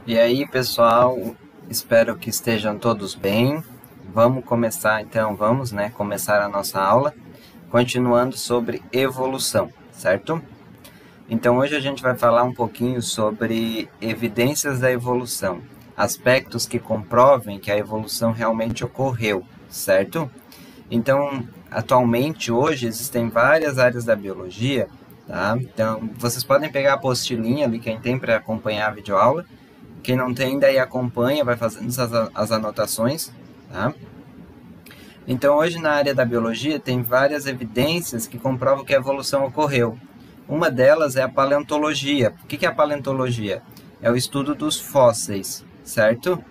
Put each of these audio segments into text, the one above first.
E aí, pessoal, espero que estejam todos bem. Vamos começar então, começar a nossa aula, continuando sobre evolução, certo? Então hoje a gente vai falar um pouquinho sobre evidências da evolução, aspectos que comprovem que a evolução realmente ocorreu, certo? Então, atualmente, hoje, existem várias áreas da biologia, tá? Então, vocês podem pegar a apostilinha ali, quem tem para acompanhar a videoaula. Quem não tem, daí acompanha, vai fazendo as anotações, tá? Então, hoje na área da biologia, tem várias evidências que comprovam que a evolução ocorreu. Uma delas é a paleontologia. O que é a paleontologia? É o estudo dos fósseis, certo?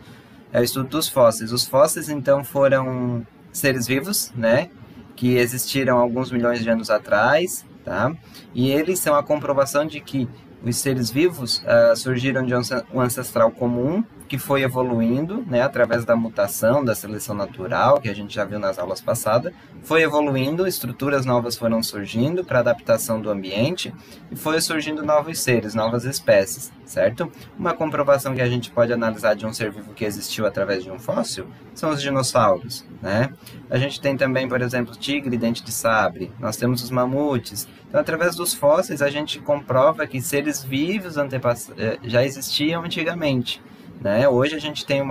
É o estudo dos fósseis. Os fósseis, então, foram seres vivos, né? Que existiram alguns milhões de anos atrás, tá? E eles são a comprovação de que os seres vivos surgiram de um ancestral comum que foi evoluindo, né, através da mutação, da seleção natural, que a gente já viu nas aulas passadas, foi evoluindo, estruturas novas foram surgindo para adaptação do ambiente e foi surgindo novos seres, novas espécies, certo? Uma comprovação que a gente pode analisar de um ser vivo que existiu através de um fóssil são os dinossauros, né? A gente tem também, por exemplo, tigre, dente de sabre, nós temos os mamutes. Então, através dos fósseis, a gente comprova que seres vivos já existiam antigamente, né? Hoje a gente tem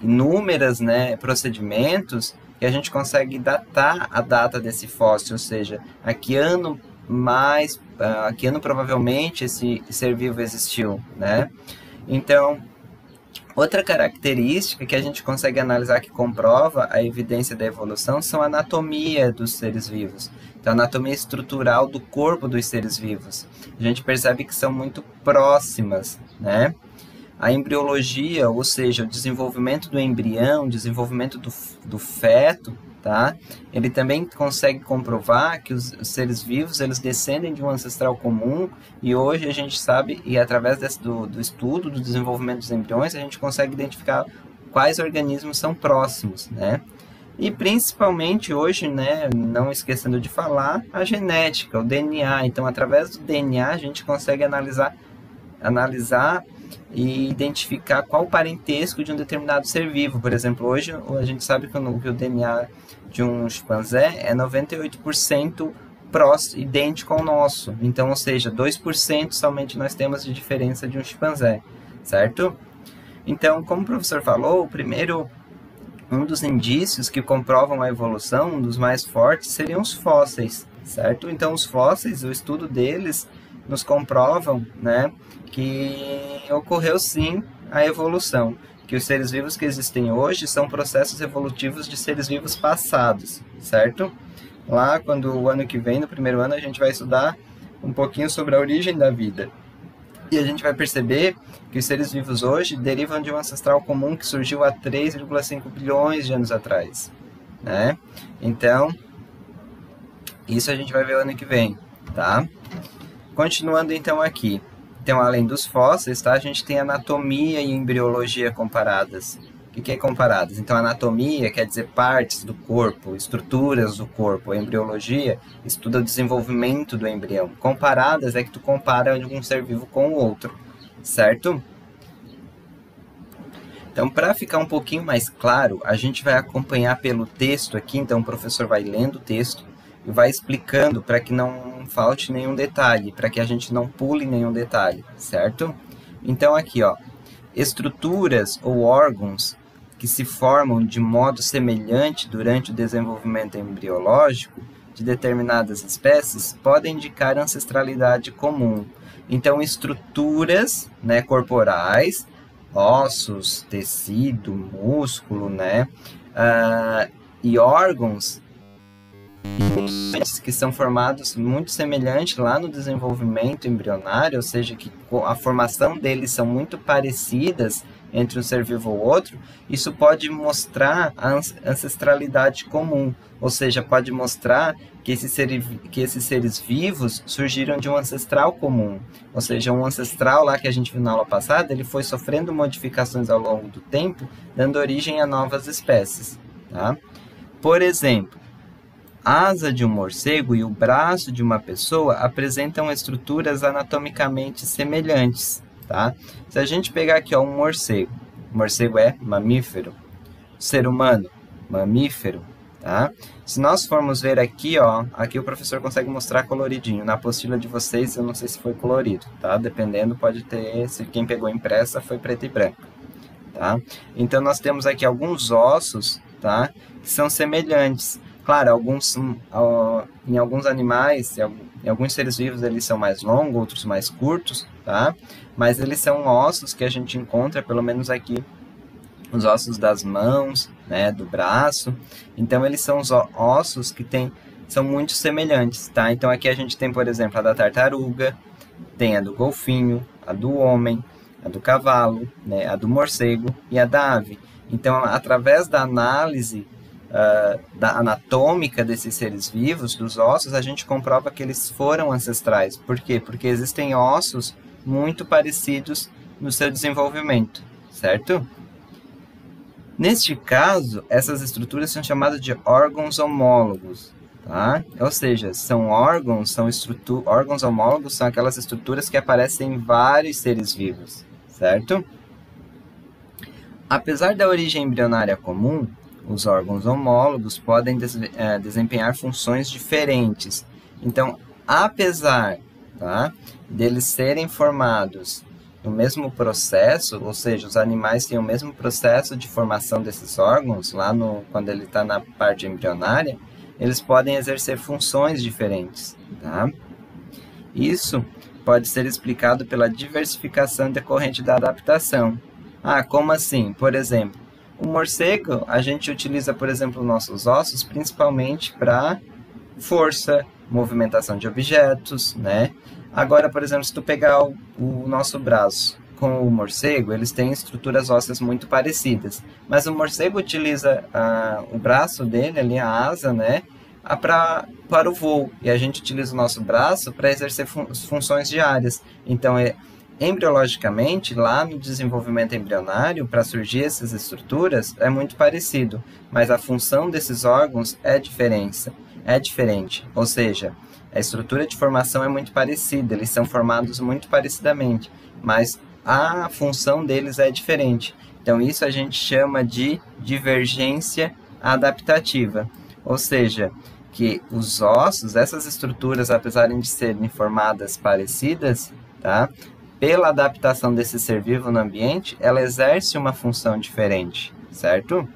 inúmeras, né, procedimentos que a gente consegue datar a data desse fóssil, ou seja, a que ano provavelmente esse ser vivo existiu, né? Então, outra característica que a gente consegue analisar que comprova a evidência da evolução são a anatomia dos seres vivos. Então, a anatomia estrutural do corpo dos seres vivos. A gente percebe que são muito próximas, né? A embriologia, ou seja, o desenvolvimento do embrião, o desenvolvimento do feto, tá? Ele também consegue comprovar que os seres vivos, eles descendem de um ancestral comum, e hoje a gente sabe, e através do estudo, do desenvolvimento dos embriões, a gente consegue identificar quais organismos são próximos, né? E principalmente hoje, né, não esquecendo de falar, a genética, o DNA. Então, através do DNA, a gente consegue analisar e identificar qual o parentesco de um determinado ser vivo. Por exemplo, hoje a gente sabe que o DNA de um chimpanzé é 98% idêntico ao nosso. Então, ou seja, 2% somente nós temos de diferença de um chimpanzé, certo? Então, como o professor falou, um dos indícios que comprovam a evolução, um dos mais fortes, seriam os fósseis, certo? Então, os fósseis, o estudo deles nos comprovam, né, que ocorreu sim a evolução, que os seres vivos que existem hoje são processos evolutivos de seres vivos passados, certo? Lá, quando o ano que vem, no primeiro ano, a gente vai estudar um pouquinho sobre a origem da vida. E a gente vai perceber que os seres vivos hoje derivam de um ancestral comum que surgiu há 3,5 bilhões de anos atrás, né? Então, isso a gente vai ver o ano que vem, tá? Continuando então aqui. Então, além dos fósseis, tá, a gente tem anatomia e embriologia comparadas. O que é comparadas? Então, anatomia quer dizer partes do corpo, estruturas do corpo. A embriologia estuda o desenvolvimento do embrião. Comparadas é que tu compara um ser vivo com o outro, certo? Então, para ficar um pouquinho mais claro, a gente vai acompanhar pelo texto aqui. Então, o professor vai lendo o texto e vai explicando para que não falte nenhum detalhe, para que a gente não pule nenhum detalhe, certo? Então, aqui, ó, estruturas ou órgãos que se formam de modo semelhante durante o desenvolvimento embriológico de determinadas espécies podem indicar ancestralidade comum. Então, estruturas, né, corporais, ossos, tecido, músculo, né, e órgãos que são formados muito semelhante lá no desenvolvimento embrionário, ou seja, que a formação deles são muito parecidas entre um ser vivo ou outro, isso pode mostrar a ancestralidade comum, ou seja, pode mostrar que esses seres vivos surgiram de um ancestral comum, ou seja, um ancestral lá que a gente viu na aula passada, ele foi sofrendo modificações ao longo do tempo, dando origem a novas espécies, tá? Por exemplo, a asa de um morcego e o braço de uma pessoa apresentam estruturas anatomicamente semelhantes, tá? Se a gente pegar aqui, ó, um morcego, o morcego é mamífero, o ser humano, mamífero, tá? Se nós formos ver aqui, ó, aqui o professor consegue mostrar coloridinho. Na apostila de vocês, eu não sei se foi colorido, tá? Dependendo, pode ter, se quem pegou impressa foi preto e branco, tá? Então, nós temos aqui alguns ossos, tá? Que são semelhantes. Claro, em alguns animais, em alguns seres vivos, eles são mais longos, outros mais curtos, tá? Mas eles são ossos que a gente encontra, pelo menos aqui, os ossos das mãos, né, do braço. Então, eles são os ossos que são muito semelhantes, tá? Então, aqui a gente tem, por exemplo, a da tartaruga, tem a do golfinho, a do homem, a do cavalo, né, a do morcego e a da ave. Então, através da análise anatômica desses seres vivos, dos ossos, a gente comprova que eles foram ancestrais. Por quê? Porque existem ossos muito parecidos no seu desenvolvimento, certo? Neste caso, essas estruturas são chamadas de órgãos homólogos, tá? Ou seja, órgãos homólogos são aquelas estruturas que aparecem em vários seres vivos, certo? Apesar da origem embrionária comum, os órgãos homólogos podem desempenhar funções diferentes. Então, apesar, tá, deles serem formados no mesmo processo, ou seja, os animais têm o mesmo processo de formação desses órgãos, quando ele está na parte embrionária, eles podem exercer funções diferentes, tá? Isso pode ser explicado pela diversificação decorrente da adaptação. Ah, como assim? Por exemplo, o morcego, a gente utiliza, por exemplo, nossos ossos principalmente para força, movimentação de objetos, né? Agora, por exemplo, se tu pegar o nosso braço com o morcego, eles têm estruturas ósseas muito parecidas. Mas o morcego utiliza o braço dele, ali, a asa, né, para o voo. E a gente utiliza o nosso braço para exercer funções diárias. Então, embriologicamente, lá no desenvolvimento embrionário, para surgir essas estruturas, é muito parecido. Mas a função desses órgãos é diferente. Ou seja, a estrutura de formação é muito parecida, eles são formados muito parecidamente, mas a função deles é diferente. Então, isso a gente chama de divergência adaptativa. Ou seja, que os ossos, essas estruturas, apesar de serem formadas parecidas, tá? Pela adaptação desse ser vivo no ambiente, ela exerce uma função diferente, certo?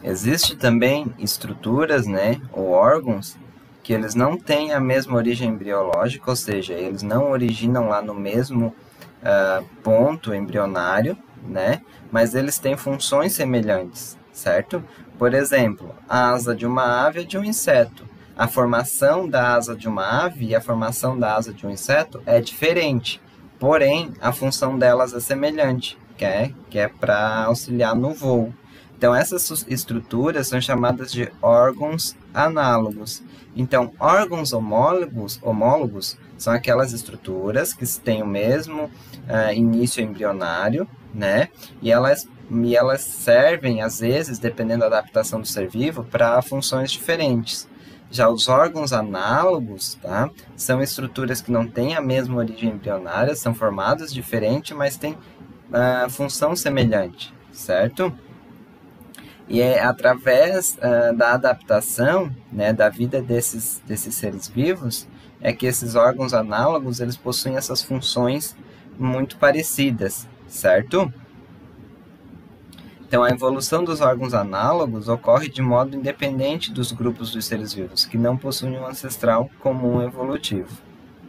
Existem também estruturas, né, ou órgãos, que eles não têm a mesma origem embriológica, ou seja, eles não originam lá no mesmo ponto embrionário, né? Mas eles têm funções semelhantes, certo? Por exemplo, a asa de uma ave é de um inseto. A formação da asa de uma ave e a formação da asa de um inseto é diferente, porém, a função delas é semelhante, que é para auxiliar no voo. Então, essas estruturas são chamadas de órgãos análogos. Então, órgãos homólogos são aquelas estruturas que têm o mesmo início embrionário, né? E elas servem, às vezes, dependendo da adaptação do ser vivo, para funções diferentes. Já os órgãos análogos, tá? São estruturas que não têm a mesma origem embrionária, são formadas diferente, mas têm função semelhante, certo? E é através da adaptação, né, da vida desses seres vivos, é que esses órgãos análogos eles possuem essas funções muito parecidas, certo? Então, a evolução dos órgãos análogos ocorre de modo independente dos grupos dos seres vivos, que não possuem um ancestral comum evolutivo,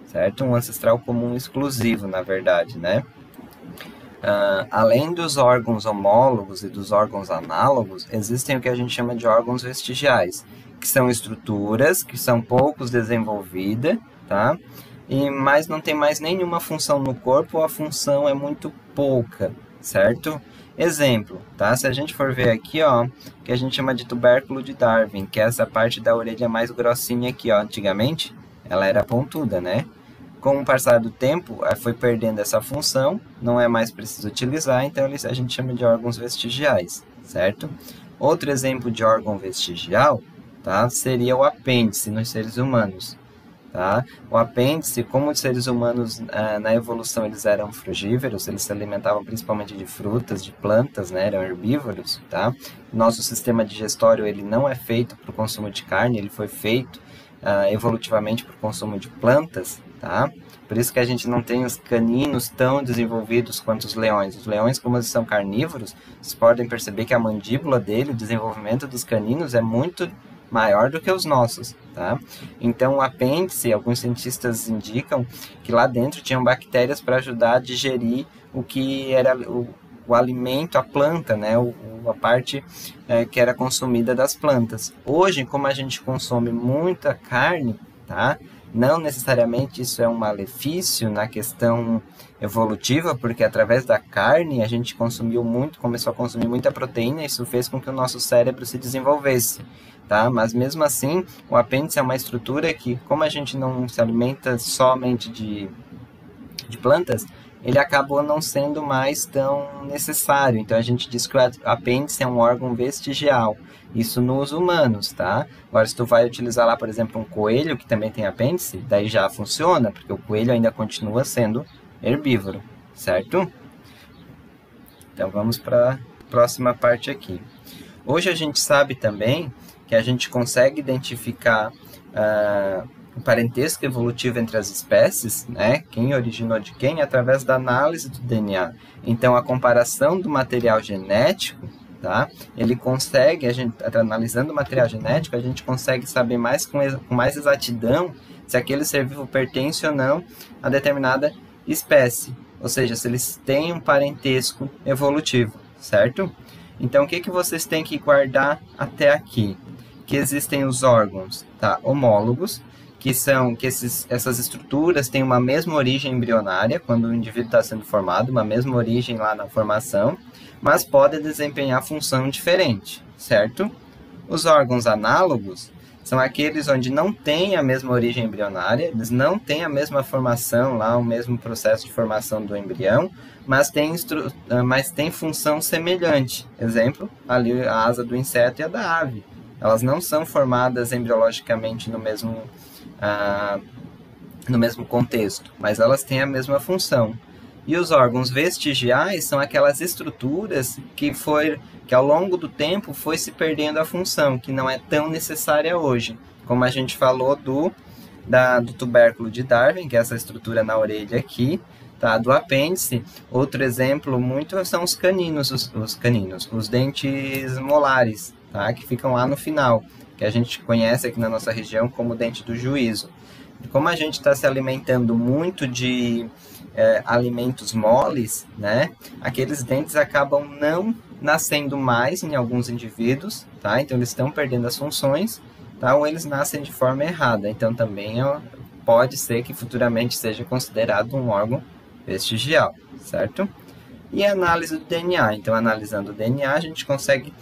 certo? Um ancestral comum exclusivo, na verdade, né? Além dos órgãos homólogos e dos órgãos análogos, existem o que a gente chama de órgãos vestigiais, que são estruturas que são poucos desenvolvidas, tá? Mas não tem mais nenhuma função no corpo, ou a função é muito pouca, certo? Exemplo, tá? Se a gente for ver aqui, ó, que a gente chama de tubérculo de Darwin, que é essa parte da orelha mais grossinha aqui, ó. Antigamente, ela era pontuda, né? Com o passar do tempo, foi perdendo essa função, não é mais preciso utilizar, então a gente chama de órgãos vestigiais, certo? Outro exemplo de órgão vestigial, tá, seria o apêndice nos seres humanos. tá? O apêndice, como os seres humanos na evolução eles eram frugívoros, eles se alimentavam principalmente de frutas, de plantas, né? Eram herbívoros, tá? Nosso sistema digestório ele não é feito para o consumo de carne, ele foi feito evolutivamente para o consumo de plantas, tá? Por isso que a gente não tem os caninos tão desenvolvidos quanto os leões. Os leões, como eles são carnívoros, vocês podem perceber que a mandíbula dele, o desenvolvimento dos caninos é muito maior do que os nossos, tá? Então, o apêndice, alguns cientistas indicam que lá dentro tinham bactérias para ajudar a digerir o que era o alimento, a planta, né? A parte que era consumida das plantas. Hoje, como a gente consome muita carne, tá? Não necessariamente isso é um malefício na questão evolutiva, porque através da carne a gente começou a consumir muita proteína, e isso fez com que o nosso cérebro se desenvolvesse, tá? Mas mesmo assim, o apêndice é uma estrutura que, como a gente não se alimenta somente de plantas, ele acabou não sendo mais tão necessário. Então a gente diz que o apêndice é um órgão vestigial. Isso nos humanos, tá? Agora, se tu vai utilizar lá, por exemplo, um coelho que também tem apêndice, daí já funciona, porque o coelho ainda continua sendo herbívoro, certo? Então vamos para a próxima parte aqui. Hoje a gente sabe também que a gente consegue identificar o parentesco evolutivo entre as espécies, né? Quem originou de quem, através da análise do DNA. Então, a comparação do material genético, tá? Ele consegue, analisando o material genético, a gente consegue saber com mais exatidão se aquele ser vivo pertence ou não a determinada espécie. Ou seja, se eles têm um parentesco evolutivo, certo? Então, o que vocês têm que guardar até aqui? Que existem os órgãos, tá? Homólogos, que essas estruturas têm uma mesma origem embrionária, quando o indivíduo está sendo formado, uma mesma origem lá na formação, mas podem desempenhar função diferente, certo? Os órgãos análogos são aqueles onde não tem a mesma origem embrionária, eles não têm a mesma formação lá, o mesmo processo de formação do embrião, mas tem função semelhante. Exemplo, ali a asa do inseto e a da ave. Elas não são formadas embriologicamente no mesmo contexto, mas elas têm a mesma função. E os órgãos vestigiais são aquelas estruturas que ao longo do tempo foi se perdendo a função, que não é tão necessária hoje. Como a gente falou do tubérculo de Darwin, que é essa estrutura na orelha aqui, tá? Do apêndice. Outro exemplo muito são os caninos, os dentes molares, tá? Que ficam lá no final, que a gente conhece aqui na nossa região como dente do juízo. Como a gente está se alimentando muito de alimentos moles, né? Aqueles dentes acabam não nascendo mais em alguns indivíduos, tá? Então eles estão perdendo as funções, tá? Ou eles nascem de forma errada. Então também pode ser que futuramente seja considerado um órgão vestigial, certo? E a análise do DNA. Então, analisando o DNA, a gente consegue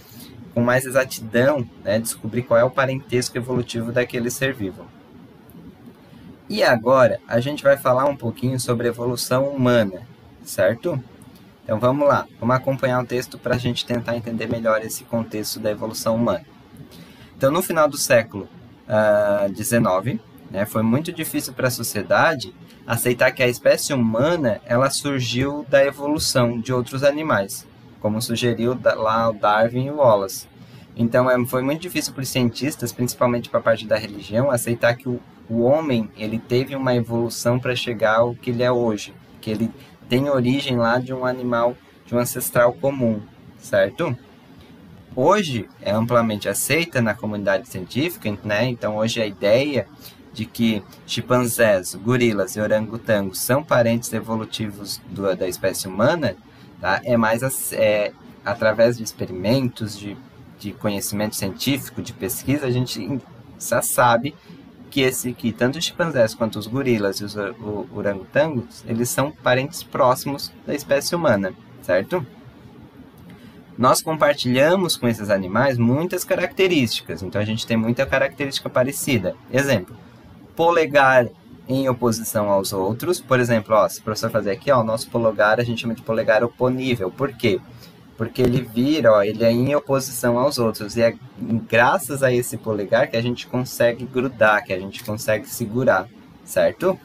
com mais exatidão, né, descobrir qual é o parentesco evolutivo daquele ser vivo. E agora, a gente vai falar um pouquinho sobre evolução humana, certo? Então, vamos lá. Vamos acompanhar o texto para a gente tentar entender melhor esse contexto da evolução humana. Então, no final do século XIX, né, foi muito difícil para a sociedade aceitar que a espécie humana ela surgiu da evolução de outros animais, como sugeriu lá o Darwin e o Wallace. Então, foi muito difícil para os cientistas, principalmente para a parte da religião, aceitar que o homem ele teve uma evolução para chegar ao que ele é hoje, que ele tem origem lá de um animal, de um ancestral comum, certo? Hoje é amplamente aceita na comunidade científica, né? Então hoje a ideia de que chimpanzés, gorilas e orangotangos são parentes evolutivos da espécie humana, tá? É mais através de experimentos, de conhecimento científico, de pesquisa, a gente já sabe que tanto os chimpanzés quanto os gorilas e os orangotangos, eles são parentes próximos da espécie humana, certo? Nós compartilhamos com esses animais muitas características, então a gente tem muita característica parecida. Exemplo, polegar em oposição aos outros. Por exemplo, se o professor fazer aqui, o nosso polegar a gente chama de polegar oponível. Por quê? Porque ele vira, ele é em oposição aos outros. E é graças a esse polegar que a gente consegue grudar, que a gente consegue segurar, certo?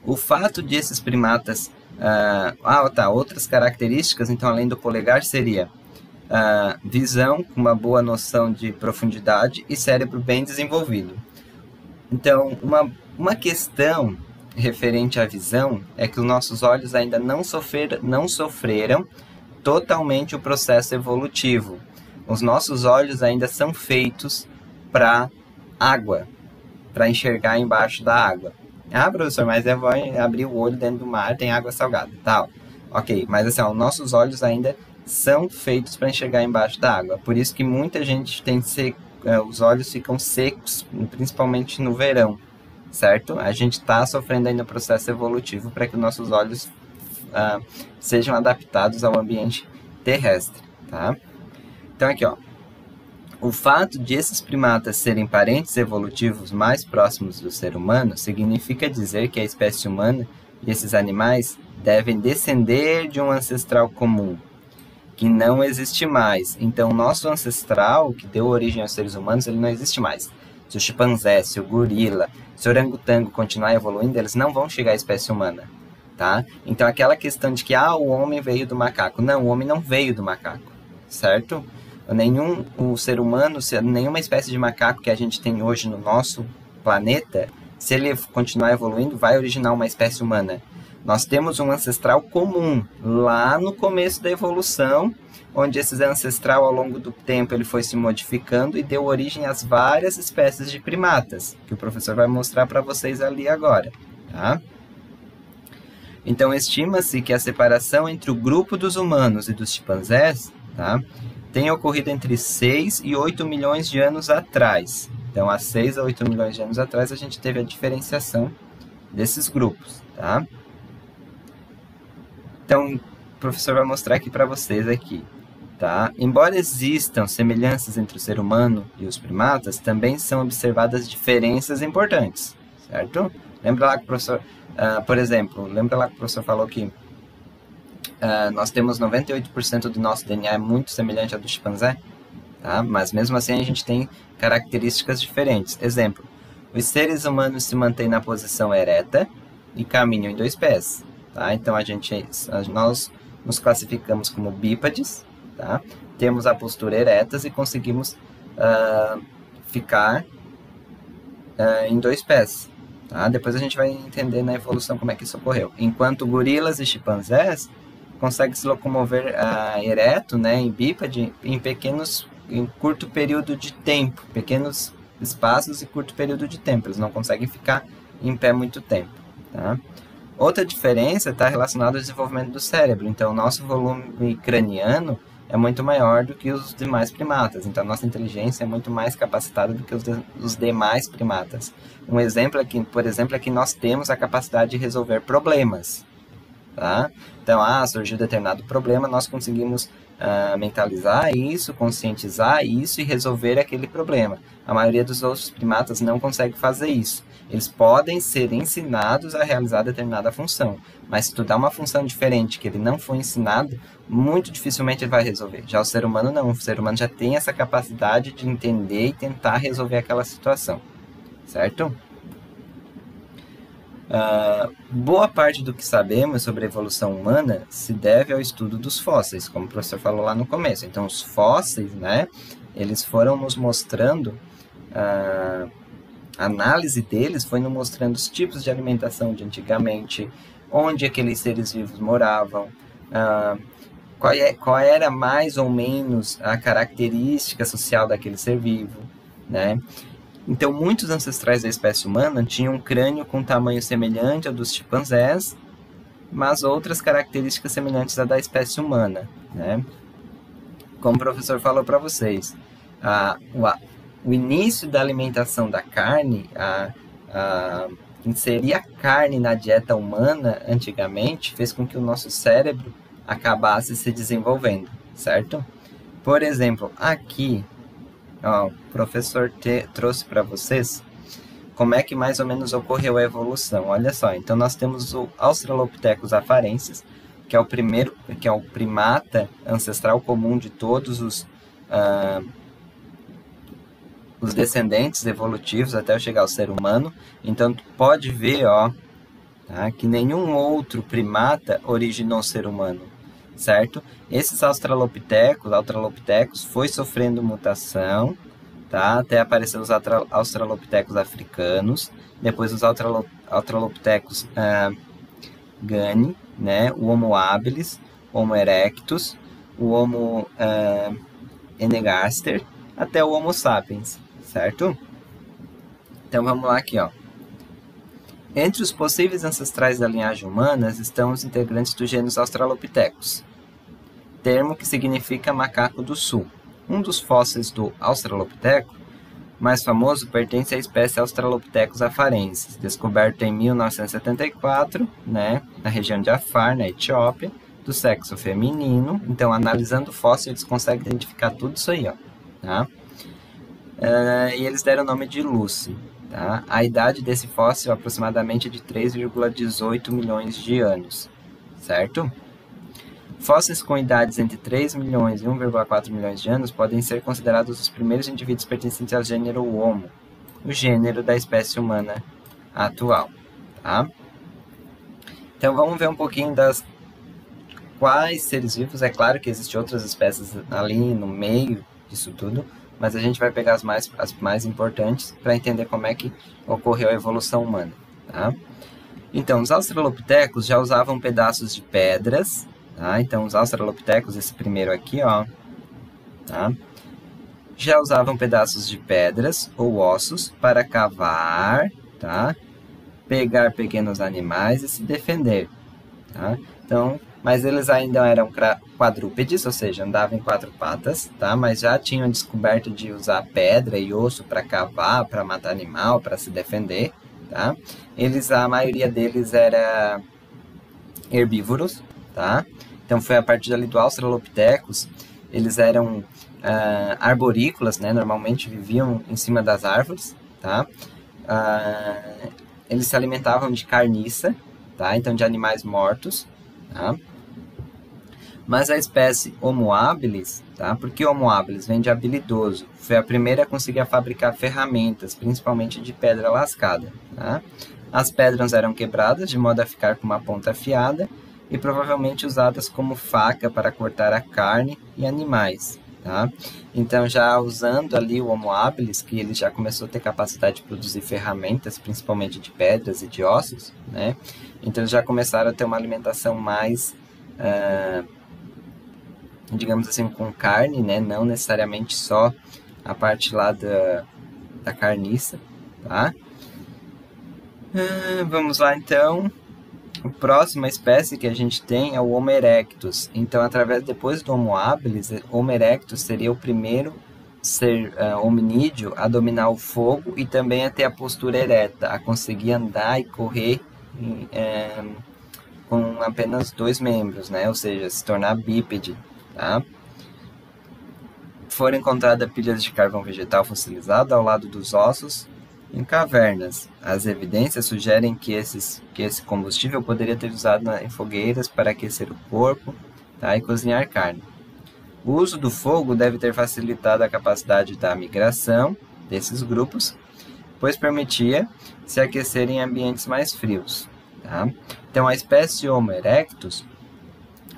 O fato de esses primatas... outras características, então, além do polegar, seria visão com uma boa noção de profundidade e cérebro bem desenvolvido. Então, uma questão referente à visão é que os nossos olhos ainda não sofreram totalmente o processo evolutivo. Os nossos olhos ainda são feitos para água, para enxergar embaixo da água. Professor, mas eu vou abrir o olho dentro do mar, tem água salgada, tal. Ok, mas assim, os nossos olhos ainda são feitos para enxergar embaixo da água. Por isso que muita gente tem os olhos ficam secos, principalmente no verão, certo? A gente está sofrendo ainda o processo evolutivo para que os nossos olhos sejam adaptados ao ambiente terrestre, tá? Então aqui, ó, o fato de esses primatas serem parentes evolutivos mais próximos do ser humano significa dizer que a espécie humana e esses animais devem descender de um ancestral comum, que não existe mais. Então, o nosso ancestral, que deu origem aos seres humanos, ele não existe mais. Se o chimpanzé, se o gorila, se o orangotango continuar evoluindo, eles não vão chegar à espécie humana, tá? Então, aquela questão de que o homem veio do macaco. Não, o homem não veio do macaco, certo? O ser humano, nenhuma espécie de macaco que a gente tem hoje no nosso planeta, se ele continuar evoluindo, vai originar uma espécie humana. Nós temos um ancestral comum, lá no começo da evolução, onde esse ancestral, ao longo do tempo, ele foi se modificando e deu origem às várias espécies de primatas, que o professor vai mostrar para vocês ali agora, tá? Então, estima-se que a separação entre o grupo dos humanos e dos chimpanzés, tá, tenha ocorrido entre 6 e 8 milhões de anos atrás. Então, há 6 a 8 milhões de anos atrás, a gente teve a diferenciação desses grupos, tá? Então, o professor vai mostrar aqui para vocês aqui, tá? Embora existam semelhanças entre o ser humano e os primatas, também são observadas diferenças importantes, certo? Lembra lá que o professor, por exemplo, lembra lá que o professor falou que nós temos 98% do nosso DNA muito semelhante ao do chimpanzé, tá? Mas mesmo assim a gente tem características diferentes. Exemplo, os seres humanos se mantêm na posição ereta e caminham em 2 pés. Tá? Então, nós nos classificamos como bípedes, tá? Temos a postura eretas e conseguimos ficar em 2 pés. Tá? Depois a gente vai entender na evolução como é que isso ocorreu. Enquanto gorilas e chimpanzés conseguem se locomover ereto, né, em bípede, em curto período de tempo, pequenos espaços e curto período de tempo. Eles não conseguem ficar em pé muito tempo. Tá? Outra diferença está relacionada ao desenvolvimento do cérebro. Então, o nosso volume craniano é muito maior do que os demais primatas. Então, a nossa inteligência é muito mais capacitada do que os demais primatas. Um exemplo aqui, por exemplo, é que nós temos a capacidade de resolver problemas. Tá? Então, surgiu determinado problema, nós conseguimos mentalizar isso, conscientizar isso e resolver aquele problema. A maioria dos outros primatas não consegue fazer isso. Eles podem ser ensinados a realizar determinada função, mas se tu dá uma função diferente que ele não foi ensinado, muito dificilmente ele vai resolver. Já o ser humano não, o ser humano já tem essa capacidade de entender e tentar resolver aquela situação, certo? Boa parte do que sabemos sobre a evolução humana se deve ao estudo dos fósseis, como o professor falou lá no começo. Então, os fósseis, né, eles foram nos mostrando, a análise deles foi nos mostrando os tipos de alimentação de antigamente, onde aqueles seres vivos moravam, qual era mais ou menos a característica social daquele ser vivo, né? Então, muitos ancestrais da espécie humana tinham um crânio com tamanho semelhante ao dos chimpanzés, mas outras características semelhantes à da espécie humana, né? Como o professor falou para vocês, o início da alimentação da carne, inserir a carne na dieta humana antigamente, fez com que o nosso cérebro acabasse se desenvolvendo, certo? Por exemplo, aqui, o professor trouxe para vocês como é que mais ou menos ocorreu a evolução. Olha só, então nós temos o Australopithecus afarensis, que é o primata ancestral comum de todos os os descendentes evolutivos até chegar ao ser humano. Então, tu pode ver, ó, tá, que nenhum outro primata originou o ser humano, certo? Esses australopitecos foi sofrendo mutação, tá, até aparecer os australopitecos africanos, depois os australopitecos Gani, né, o Homo habilis, Homo erectus, o Homo enegaster, até o Homo sapiens, certo? Então vamos lá aqui, ó. Entre os possíveis ancestrais da linhagem humana estão os integrantes do gênero Australopithecus, termo que significa macaco do sul. Um dos fósseis do Australopiteco mais famoso pertence à espécie Australopithecus afarensis, descoberto em 1974, né, na região de Afar, na Etiópia, do sexo feminino. Então, analisando o fóssil, eles conseguem identificar tudo isso aí, ó, tá? E eles deram o nome de Lucy. Tá? A idade desse fóssil é aproximadamente de 3,18 milhões de anos, certo? Fósseis com idades entre 3 milhões e 1,4 milhões de anos podem ser considerados os primeiros indivíduos pertencentes ao gênero Homo, o gênero da espécie humana atual. Tá? Então vamos ver um pouquinho das quais seres vivos. É claro que existem outras espécies ali no meio disso tudo, mas a gente vai pegar as mais importantes para entender como é que ocorreu a evolução humana. Tá? Então, os australopitecos já usavam pedaços de pedras. Tá? Então, os australopitecos, esse primeiro aqui, ó, tá? Já usavam pedaços de pedras ou ossos para cavar, tá? Pegar pequenos animais e se defender. Tá? Então, mas eles ainda eram quadrúpedes, ou seja, andavam em 4 patas, tá? Mas já tinham descoberto de usar pedra e osso para cavar, para matar animal, para se defender. Tá? A maioria deles era herbívoros, tá? Então foi a partir ali do Australopithecus, eles eram arborícolas, né? Normalmente viviam em cima das árvores, tá? Eles se alimentavam de carniça, tá? Então de animais mortos, tá? Mas a espécie Homo habilis, tá? Porque Homo habilis vem de habilidoso, foi a primeira a conseguir fabricar ferramentas, principalmente de pedra lascada, tá? As pedras eram quebradas de modo a ficar com uma ponta afiada e provavelmente usadas como faca para cortar a carne e animais, tá? Então, já usando ali o Homo habilis, que ele já começou a ter capacidade de produzir ferramentas, principalmente de pedras e de ossos, né? Então, já começaram a ter uma alimentação mais, digamos assim, com carne, né? Não necessariamente só a parte lá da carniça, tá? Vamos lá, então. A próxima espécie que a gente tem é o Homo erectus. Então, depois do Homo habilis, Homo erectus seria o primeiro ser hominídeo a dominar o fogo e também a ter a postura ereta, a conseguir andar e correr com apenas 2 membros, né? Ou seja, se tornar bípede. Tá? Foram encontradas pilhas de carvão vegetal fossilizado ao lado dos ossos em cavernas. As evidências sugerem que esse combustível poderia ter usado em fogueiras para aquecer o corpo, tá, e cozinhar carne. O uso do fogo deve ter facilitado a capacidade da migração desses grupos, pois permitia se aquecer em ambientes mais frios. Tá? Então, a espécie Homo erectus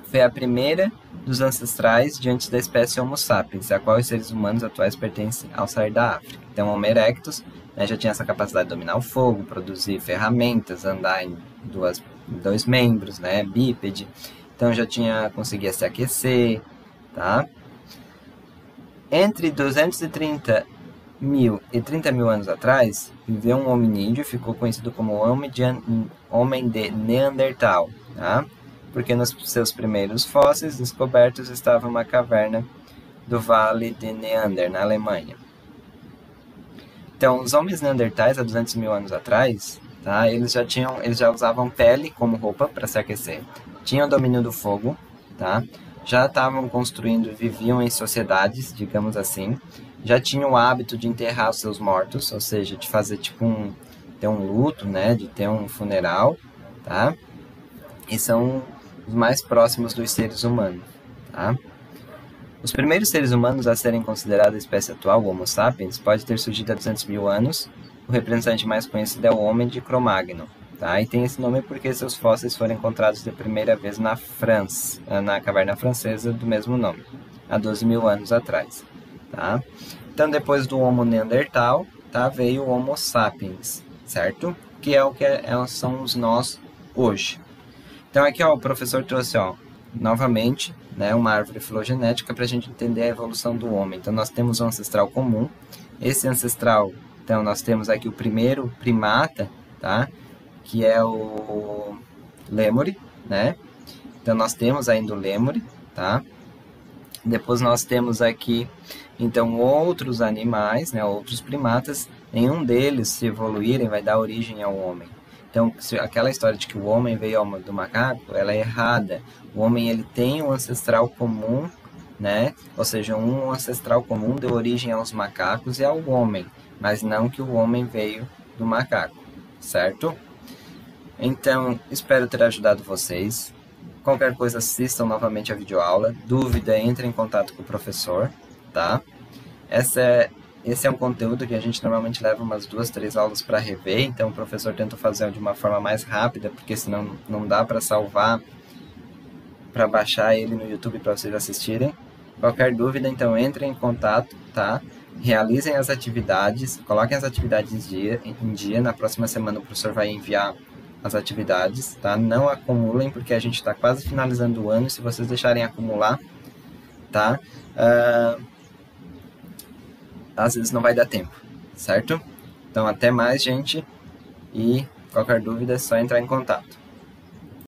foi a primeira dos ancestrais diante da espécie Homo sapiens, a qual os seres humanos atuais pertencem ao sair da África. Então, Homo erectus, né, já tinha essa capacidade de dominar o fogo, produzir ferramentas, andar em 2 membros, né, bípede. Então, já conseguia se aquecer, tá? Entre 230 mil e 30 mil anos atrás, viveu um hominídeo, ficou conhecido como homem de Neandertal, tá? Porque nos seus primeiros fósseis descobertos estava uma caverna do Vale de Neander, na Alemanha. Então, os homens neandertais, há 200 mil anos atrás, tá, eles já usavam pele como roupa para se aquecer, tinham domínio do fogo, tá, já estavam construindo, viviam em sociedades, digamos assim, já tinham o hábito de enterrar os seus mortos, ou seja, de fazer tipo ter um luto, né, de ter um funeral, tá, e são os mais próximos dos seres humanos, tá. Os primeiros seres humanos a serem considerados a espécie atual, o Homo sapiens, pode ter surgido há 200 mil anos. O representante mais conhecido é o homem de Cro-Magnon. Tá? E tem esse nome porque seus fósseis foram encontrados de primeira vez na França, na caverna francesa do mesmo nome, há 12 mil anos atrás. Tá? Então, depois do Homo neandertal, tá, veio o Homo sapiens, certo? Que é o que somos nós hoje. Então, aqui ó, o professor trouxe novamente, né, uma árvore filogenética para a gente entender a evolução do homem. Então, nós temos um ancestral comum. Esse ancestral, então, nós temos aqui o primeiro primata, tá? Que é o lêmure, né? Então, nós temos ainda o lêmure, tá? Depois nós temos aqui, então, outros animais, né? Outros primatas. Nenhum deles, se evoluírem, vai dar origem ao homem. Então, aquela história de que o homem veio do macaco, ela é errada. O homem, ele tem um ancestral comum, né? Ou seja, um ancestral comum deu origem aos macacos e ao homem, mas não que o homem veio do macaco, certo? Então, espero ter ajudado vocês. Qualquer coisa, assistam novamente a videoaula. Dúvida, entre em contato com o professor, tá? Esse é um conteúdo que a gente normalmente leva umas 2, 3 aulas para rever, então o professor tenta fazer de uma forma mais rápida, porque senão não dá para salvar, para baixar ele no YouTube para vocês assistirem. Qualquer dúvida, então entrem em contato, tá? Realizem as atividades, coloquem as atividades em dia. Na próxima semana o professor vai enviar as atividades, tá? Não acumulem, porque a gente está quase finalizando o ano, e se vocês deixarem acumular, tá? Às vezes não vai dar tempo, certo? Então, até mais, gente, e qualquer dúvida é só entrar em contato.